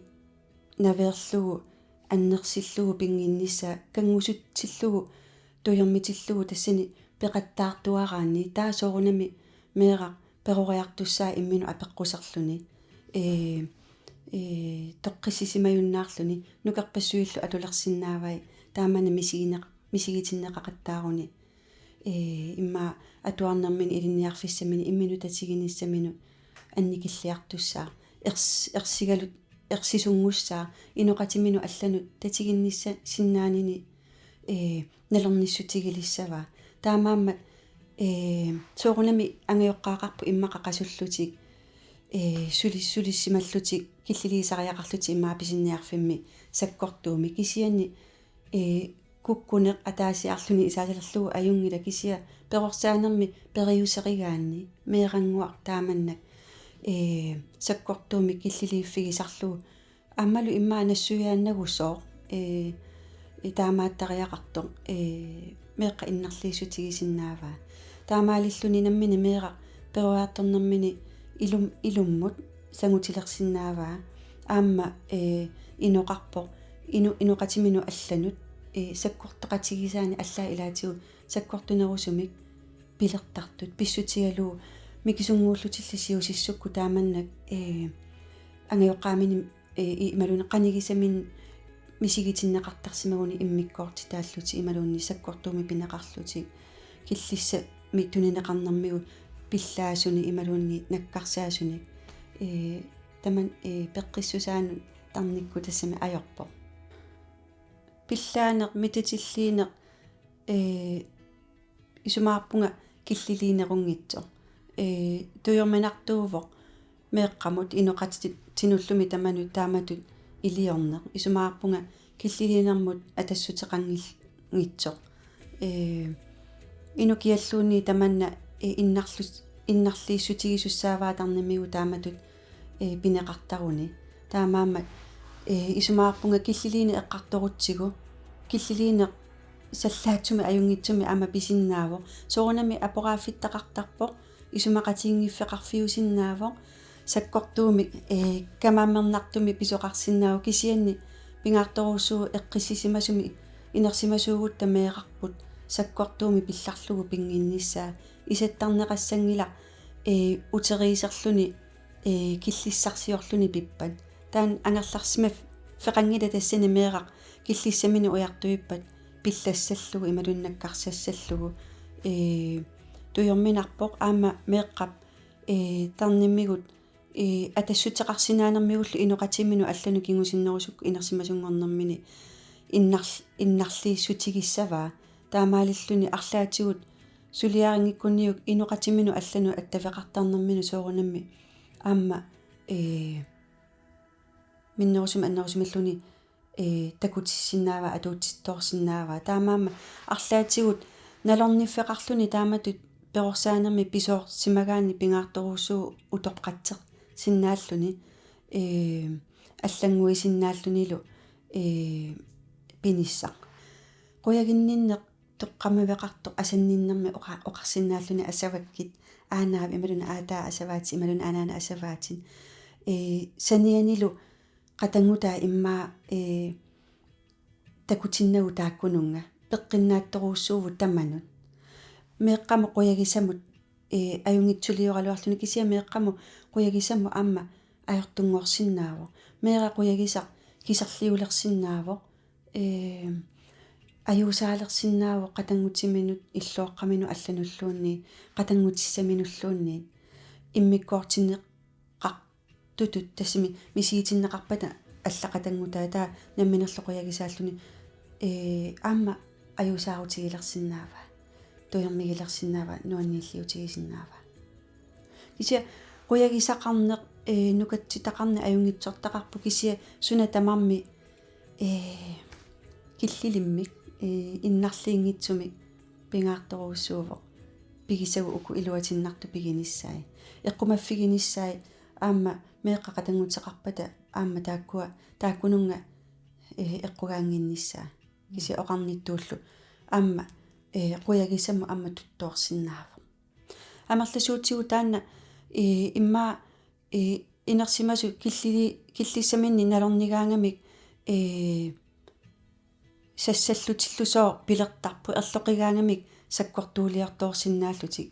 наверлугу аннерсиллугу пингиннисса кангусутсиллугу туйермитиллугу тассани пеқаттаартуараани таасоорунами меэқақ перориартуссаа иммину апеққусерлуни тоққиссисимаюннаарлуни нукерпассуиллу атулерсиннаавай таамана мисигитиннеқақаттааруни имма атуарнэрмини илинниарфиссамини иммину татигиниссамину анникиллиартуссаа ерсигалут ерсисунгуссаа иноқатимину алланут татигиннисса синнаанини налерниссутигилиссава таамаама соорунами ангиоққаақарпу иммақақасуллутик сулиссималлутик киллилисариақарлути иммаа писинниарфимми саккортууми кисиани куккунеқ атаасиарлуни исаасалерлугу аюнгила кисия перорсаанерми периусеригаанни меэрангуар тааманнак саккортууми киллилииффигисарлугу аммалу иммаа нассуяаннагусоо таамааттариақарто меэққа иннарлиисутигисиннааваа таамаалиллуни наммини меэра перуаарторнэрмини илуммут сангутилерсиннааваа аама иноқарпо иноқатимину алланут саккортоқатигисаани аллаа илаатигу саккортунерусумик пилертартут писсутигалуу микисунгууллутиллисиусиссукку тааманнак ангиоққаамини ималунеққанигисамин мисигитиннеқартарсимагуни иммиккоорти тааллути ималуунни саккортууми пинеқарлути киллисса миттунинеқарнэрмигу пиллаасуни ималуунни наккарсаасуни таман пеққиссусаану тарникку тассами аёрпо пиллаанеқ митатиллиинеқ исумаарпунга киллилиинерунгитсо туйорманартуувоқ меэққамут иноқатит тинуллуми таманут тааматут илиорнеқ исумаарпунга киллилиинермут атассутеқангитсо инукиаллуунни таманна иннарлииссутигисуссааваа тарнамигу тааматут пинеқартаруни таамаама исумаарпунга киллилиини эққарторутсигу киллилиинеқ саллаатсуми аюнгитсуми ама писиннааво соорунами апорааффиттақартарпо исумақатингиффеқарфиусиннааво саккортуумик камааммернартуми писоқарсиннаау кисианни пингаарторуусуу эққиссисимасуми инерсимасуугут тамеэқарпут саккортууми пилларлугу пингинниссаа исаттарнеқассангила утериисерлуни киллиссарсиорлуни пиппат таан ангерларсима феқангила тассани меэқақ киллиссамини уяртуиппат пиллассаллугу ималуннаккарсассаллугу туйорминарпоқ аама меэққап тарниммигут атассутеқарсинаанермигуллу иноқатимину аллану кингусиннерусукку инерсимасунгорнэрмини иннарлииссутигиссаваа таамаалиллуни арлаатигут сулиарингиккунниук иноқатимину аллану аттавеқартарнэрмину соорунамми аама миннерусум аннерусумиллуни такутиссиннаава атуутситторсиннаава таамаама арлаатигут налорниффеқарлуни тааматут перорсаанерми писоор симагаани пингаарторуусуу утоққатсеқ синнааллуни аллангуисиннааллунилу пиниссақ қуягинниннеқ тоққамавеқарто асанниннэрми оқарсиннааллуни асаваккит аанаав ималуна аатаа асаваати ималуна анаана асаваатин санианилу qatangутаа иммаа такутиннагу тааккунунга пеққиннаатторуussууву таманут меэққаму қуягисамут аюнгитсулиоралуарлуни кисиа меэққаму қуягисаму аама аёртунгорсиннаавоо меэра қуягисақ кисерлиулерсиннаавоо аюусаалерсиннааву qatangutiminut иллуоqqaminu аллануллуунни qatangutissamiнуллуунни иммиккоортинне qартутут тассими мисиитиннеқарпата аллақатангутаатаа намминерлоқуягисааллуни аама аюусаарутигилерсиннаава туйермигилерсиннаава нуаннииллиутигисиннаава кися қуягисақарнеқ нукатситақарна аюнгитсортақарпу кisia суна тамарми киллилиммик иннарлиингитсуми пингаарторуссуувоқ пигисагу уку илуатиннарту пигиниссаи эққумаффигиниссаи аама меэққақатангутеқарпата аама тааккунунга эққугаангинниссаа кися оқарниттууллу аама қуягисаму аама туттуорсиннаава амерласуутсигу таанна имма инерсимасу киллиссаминни налорнигаангамик сассаллутиллусоо пилертарпу ерлоқигаангамик саккортуулиарторсиннааллутик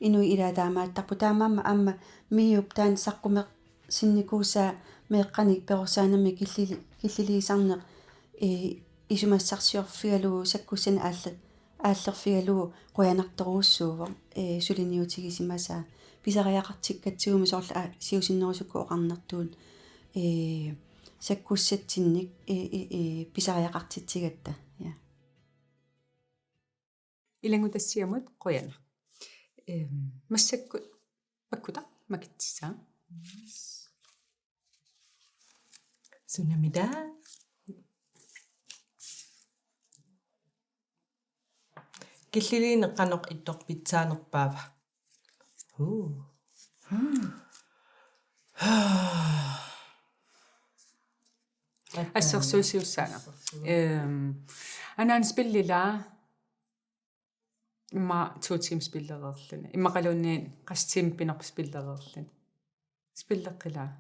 инуи илаатаамааттарпу таамаама аама миуп таан саққумеқ синникуусаа меэққаник перусаанами киллилисарнеқ исумассарсиорфигалуу саккуссана ааллерфигалуу қуянарторуссуува сулиниутигисимасаа писариақартиккатсигуми сорла сиусиннерусукку оқарнертуун саккуссатсинник писариақартитсигатта я илангутассиамут қуяна массакку паккута макитсаа сунамида киллилинеққанеқ итторпитсаанерпаава ассерсуусиуссаана анаан спиллилаа имма 2 тим спиллереерлуни иммақалуунниин қастим пинерп спиллереерлуни спиллеққилаа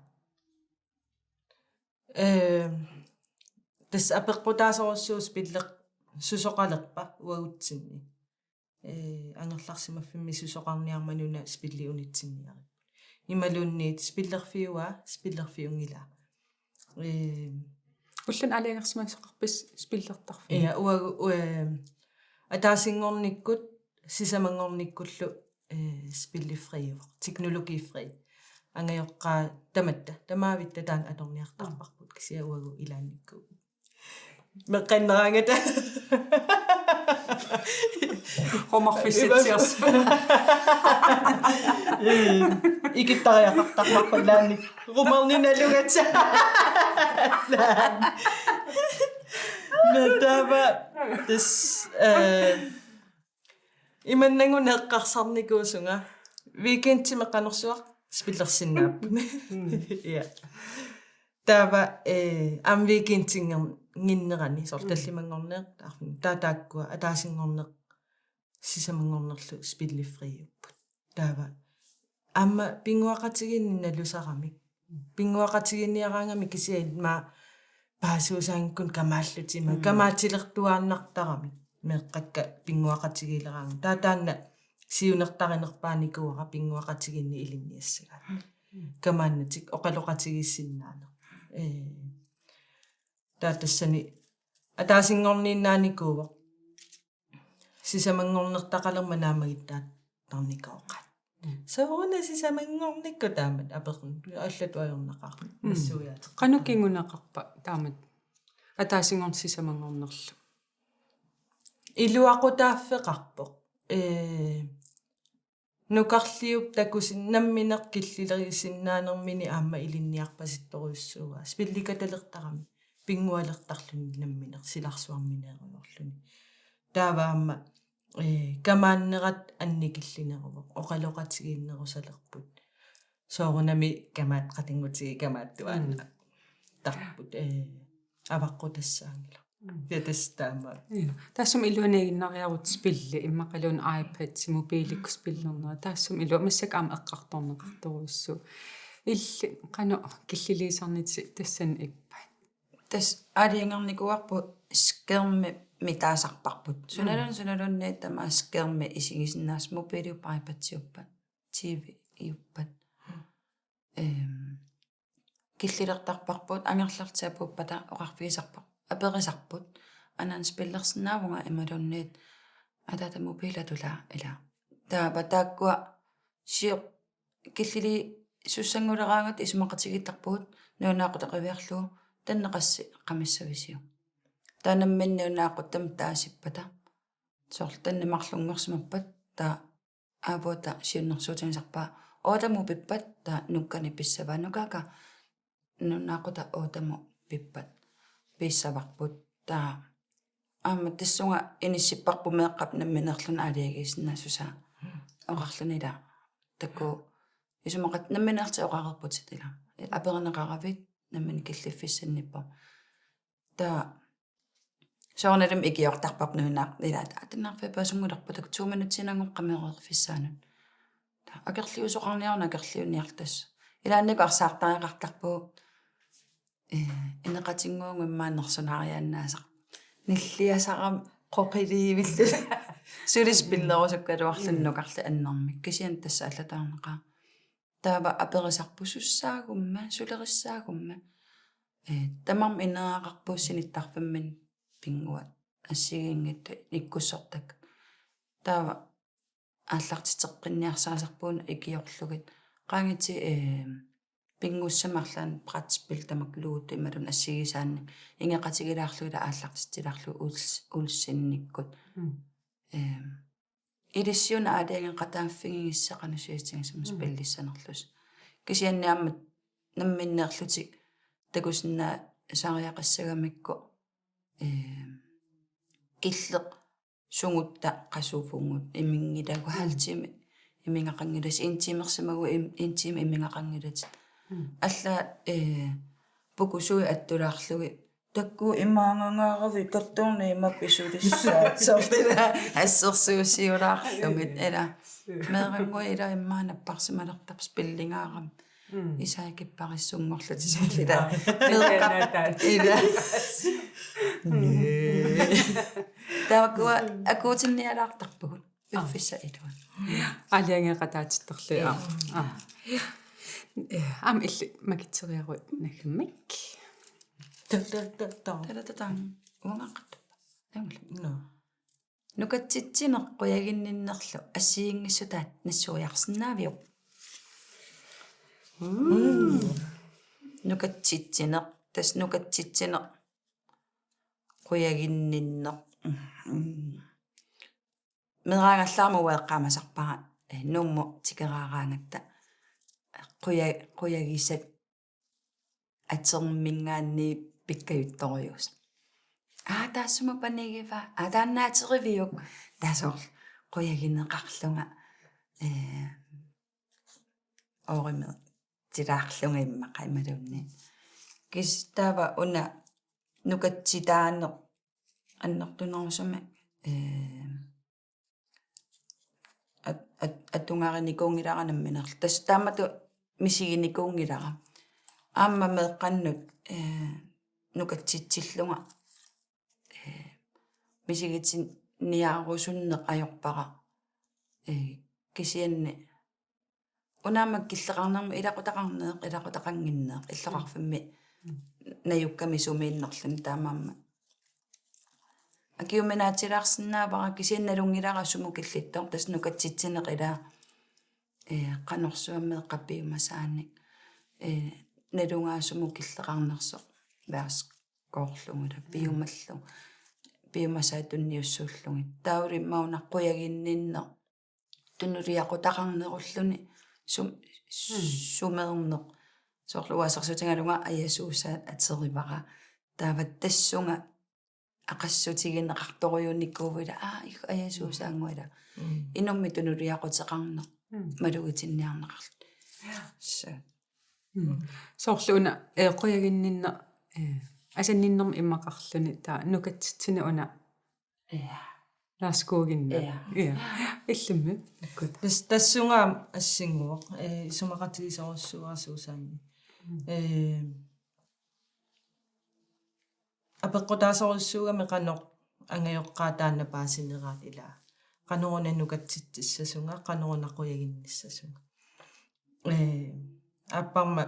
тас апеққутаасоруссуу спиллеқ сусоқалерпа уагутсинни ангерларсимаффимми сусоқарниармануна спиллиунитсинниари ималуунниит спиллерфиунгила уллун алиангерсимассоқарпис спиллертарфи я уагу атаасингорниккут сисамангорниккуллу спиллифриу технологифри ангайоққаа тамаавитта таан аторниартарпарпут кисиа уагу илаанникку меққаннерангата хомарфисситсиарс икиттариақартарпарпалаанник румарниналугатса натава this иманнангунеэққарсарникуусунга викентимеққанерсуақ спиллерсиннаап я тава ам викентингерниннерани сорталлимангорнеэ таарфин таатааккуа атаасингорнеқ сисамангорнерлу спиллифриуппут тава амма пингуақатигинниналусарамик пингуақатигинниараангами кисиалма паасуусаангкун камааллутима камаатилертуааннартарами меэққакка пингуақатигилераанга таатаанна сиунертаринерпааникуара пингуақатигинни илинниассагаат камааннатик оқалоқатигиссиннаана таатассани атаасингорнииннааникууво сисамангорнертақалерма наамагиттаат тарникаоқат сауна сисамангорникку таамат аперн аллатуайорнақар массуяат канукингунеқарпа таамат атаасингорн сисамангорнерлу илуақутааффеқарпоқ нукарлиуп такусин намминеқ киллилерисиннаанермини аама илинниарпаситторуйуссууга спилликаталертарами пингуалертарлуни намминеқ силарсуарминееруйорлуни тааваама камааннерат анникиллинеруво оқалоқатигииннерусалерпут соорунами камаат қатингутиги камааттуаанна тарпут аваққутассаангила ятастаама таассум илуанаагиннариарут спилли иммақалуун iPad мобиликкус пиллернера таассум илуа массакаама эққарторнеқарторуссу илли қано киллилисарнити тассан иппай тас аалиангерникуарпу скерми митаасарпарпут суналунни тама скерми исигисиннаас мобилиуп iPad-сиуппат TV иуппат киллилертарпарпут ангерлартиапуппата оқарфигисарпар аперисарпут anan spillersinnaavunga imalunniit atata mobiilatula ila taapa taakkua siuq killili sussanguleraangat isumaqatigittarpugut nuunaaqutaqaviarluu tanneqassi qamissavisiu taanamminniunaaqut tam taasippata soorl tannimarlunngorsimappat taa aapuuta siunnersuutigisarpaa ootamu pippat taa nukkani pissavaa nukaaka nuunaaquta ootamu pippat piissavarput taa аама тассунга иниссиппарпу меэккап намминерлуна алиагииснаассуса оqarlunila такку исумақат намминерти оqarerputit ила апернеқаравит наммин киллиффиссанниппа таа соорналум икиортарпап нуинаақ илаат атанаарфи пасунгулерпу так 2 минутсинангоқ қамеерерфиссаанут таа акерлиусоқарниарна акерлиуниартас илааннику арсаартариақартарпу инеқатингуунг иммааннерсунаариааннаасақ ниллиасарам қоқиливиллу сулиспиллерусуккалуарлуннукарли аннэрмик кисиан тасса аллатаарнеқаа таава аперисарпусуссаагумма сулериссаагумма тамарм инераақарпууссиниттарфаммин пингуат ассигингитту никкуссортак таава ааллартитеққинниарсаасарпууна икиорлугит qaangiti пингуссамарлаан братспил тамаклуут ималун ассигисаанни ингеқатигилаарлуила ааллартитиларлу улссинниккут илиссиуна аалианген қатааффигиссақанусиатсигисамас пиллиссанерлус кисианниаммат намминнеерлутик такусиннаа сариақассагамикку иллеқ сунгутта қасууфунгут имингилагу хаалтими имингақангилас интимерсимагу интими имингақангилат алла пукусуи аттулаарлуги такку имаангангаарави картуурна имапписулиссаат сортила ассерсуусиулаарлугит эла меэрангуи ила иммаанаппарсималертарс пиллингаарам исаакиппариссунгорлутисулила ила тавакуа акуутинниалаартарпугут уффисса илуа алиангеқатаатиттерли аам илли макитсериаруит нагаммик татататан уангақат тамла нукатситсинеққуягинниннерлу ассиингиссутаат нассуяарсинаавиу нукатситсинеқ тас нукатситсинеқ қуягинниннеқ мераагаллаарму уеққамасарпара нуумму тикераараангатта қуягисат атермингаанни пиккаютторюус таассума панигива тааннаатеривиук таасоор қуягинеқарлунга оример тилаарлунга иммақа ималунни кистава уна нукатситаанеқ аннертунерусума атунгариникуунгиларанамминерл тас таамату мисигиникуунгилара аама меэққаннут нукатситсиллунга мисигитсин ниаарусуннеқ ajorpara кисианни унаамак киллеқарнерми илақутақарнеэқ илақутақангиннеэқ иллоқарфимми наюкками сумииннерлун таамаама акиуминаатилаарсинаавара кисианналунгилара суму киллиттор тас нукатситсинеқ ила qanорсуаммеэ qappiumasaanik налунгаасуму киллеқарнерсо ваас коорлунгула пиумаллу пиумасаатунниуссууллуги таули маунаққуягиннинне тунулиақутақарнеруллуни сумернеқ соорлуасарсутингалунга аясуусаат атеривара таават тассунга ақассутигинеқарторюунниккуувила их аясуусаангуила инумми тунулиақутеқарнеқ малугитинниарнеқарлу соорлууна қуягиннинне асанниннерми иммақарлуни таа нукатситсина уна ласкуугинна иллумми аккут тассунгаам ассингуоқ исумақатигисоруссуарасуусаанни апеққутаасоруссуугами қаноқ ангайоққаатаанна паасинераат ила qanuruna nukatsitsissasunga qanurunaqquyaginnissasunga аппарма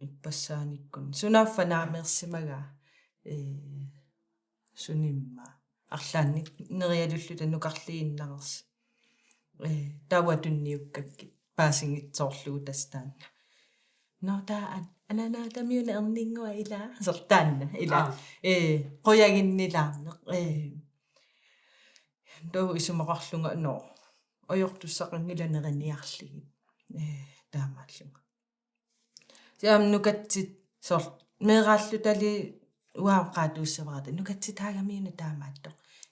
иппассааниккун сунаффанааmersimaga sunimma арлаанни нериалуллута нукарлииннарерс тааватунниуккаккит паасингитсоорлугу тастаан нотаан ананаатамиуна ернингуа ила сертаанна ила qoyagиннилаарнеq доо исумақарлунга но оёртуссақангиланериниарлигит таамааллунга сиам нукатсит сор меерааллутали уаақаатууссаварата нукатситаагамиуна таамаатто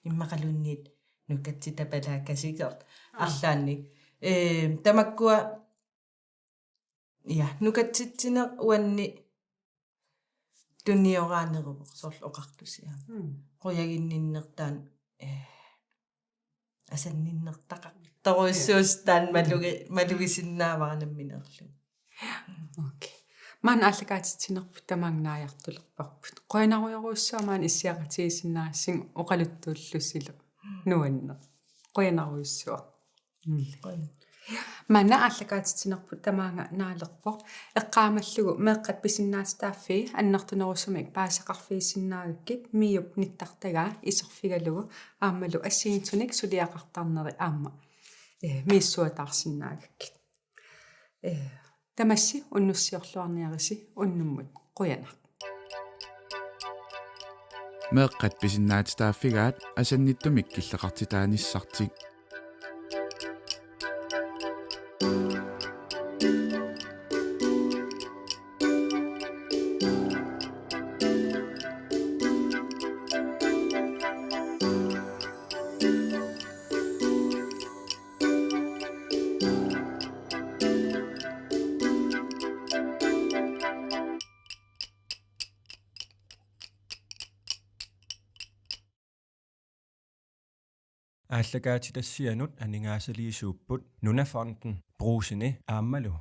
иммақалунниит нукатситапалааккасигерт арлаанник тамаккуа я нукатситсинеқ уанни тунниораанерувоқ сорл оқартусиаа qoyagинниннертаан асанниннертақа торуиссуустаан малугисиннааваранамминерлу окей ман аллагаатитсинерпут тамаагнааяртулерпарпут qoyanaruyoruussuamaan issiaqatigisиннаассин oqaluttuullussilo nuanne qoyanaruissuа манна аллагаатитсинерпут тамаанга наалерпо эққаамаллугу меэққат писиннаатитааффи аннертунерусумик паасақарфиисиннаагаккит миуп ниттартагаа исерфигалугу аамалу ассигитсуник сулиақартарнери аама мииссуатаарсиннаагаккит тамасси уннуссиорлуарниариси уннуммут қуянақ меэққат писиннаатитааффигаат асанниттумик киллеқартитааниссартик ааллагаатилассианут анингаасалиисууппут нунафонден брусини ааммалу